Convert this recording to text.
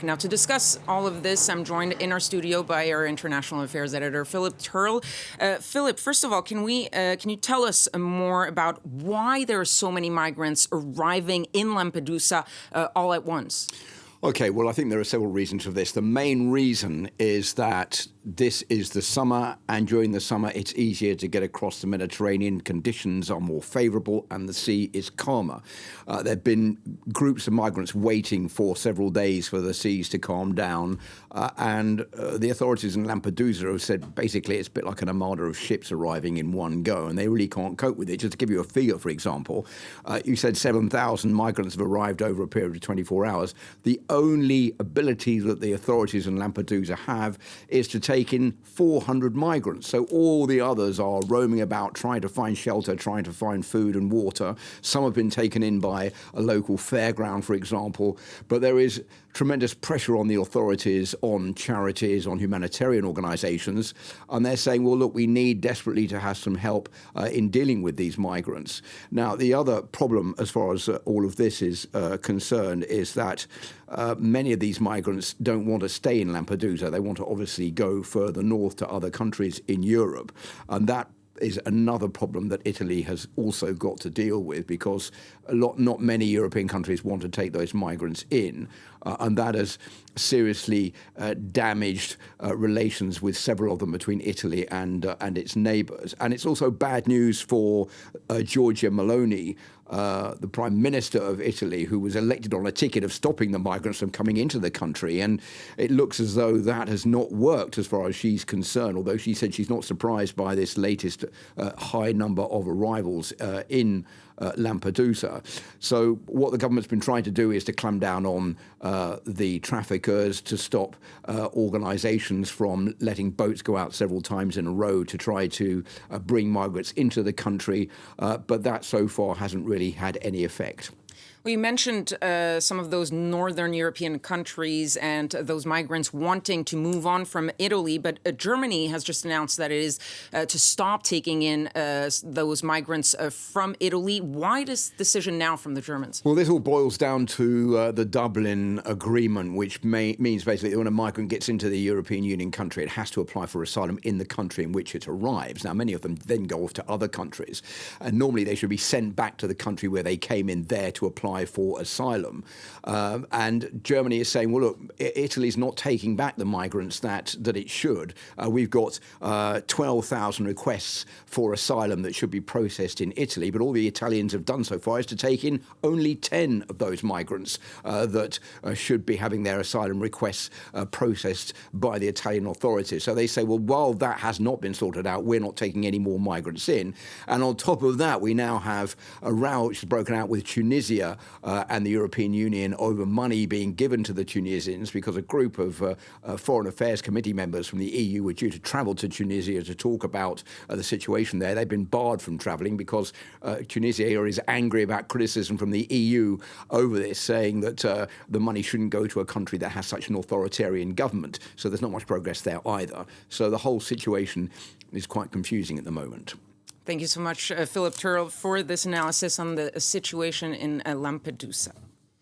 Now, to discuss all of this, I'm joined in our studio by our international affairs editor, Philip Turle. Philip, first of all, can you tell us more about why there are so many migrants arriving in Lampedusa all at once? Okay, well, I think there are several reasons for this. The main reason is that this is the summer, and during the summer it's easier to get across the Mediterranean. Conditions are more favourable and the sea is calmer. There have been groups of migrants waiting for several days for the seas to calm down, and the authorities in Lampedusa have said basically it's a bit like an armada of ships arriving in one go, and they really can't cope with it. Just to give you a figure, for example, you said 7,000 migrants have arrived over a period of 24 hours. The only ability that the authorities in Lampedusa have is to take in 400 migrants. So all the others are roaming about, trying to find shelter, trying to find food and water. Some have been taken in by a local fairground, for example. But there is tremendous pressure on the authorities, on charities, on humanitarian organisations. And they're saying, well, look, we need desperately to have some help in dealing with these migrants. Now, the other problem, as far as all of this is concerned, is that many of these migrants don't want to stay in Lampedusa. They want to obviously go further north to other countries in Europe. And that is another problem that Italy has also got to deal with, because not many European countries want to take those migrants in. And that has seriously damaged relations with several of them between Italy and its neighbours. And it's also bad news for Giorgia Meloni, the Prime Minister of Italy, who was elected on a ticket of stopping the migrants from coming into the country. And it looks as though that has not worked as far as she's concerned, although she said she's not surprised by this latest high number of arrivals in Lampedusa. So what the government's been trying to do is to clamp down on the traffickers, to stop organisations from letting boats go out several times in a row to try to bring migrants into the country. But that so far hasn't really had any effect. Well, you mentioned some of those northern European countries and those migrants wanting to move on from Italy, but Germany has just announced that it is to stop taking in those migrants from Italy. Why this decision now from the Germans? Well, this all boils down to the Dublin Agreement, which means basically that when a migrant gets into the European Union country, it has to apply for asylum in the country in which it arrives. Now, many of them then go off to other countries, and normally they should be sent back to the country where they came in there to apply for asylum. And Germany is saying, well, look, Italy's not taking back the migrants that it should. We've got 12,000 requests for asylum that should be processed in Italy, but all the Italians have done so far is to take in only 10 of those migrants that should be having their asylum requests processed by the Italian authorities. So they say, well, while that has not been sorted out, we're not taking any more migrants in. And on top of that, we now have a row which has broken out with Tunisia and the European Union over money being given to the Tunisians, because a group of Foreign Affairs Committee members from the EU were due to travel to Tunisia to talk about the situation there. They've been barred from travelling because Tunisia is angry about criticism from the EU over this, saying that the money shouldn't go to a country that has such an authoritarian government. So there's not much progress there either. So the whole situation is quite confusing at the moment. Thank you so much, Philip Turle, for this analysis on the situation in Lampedusa.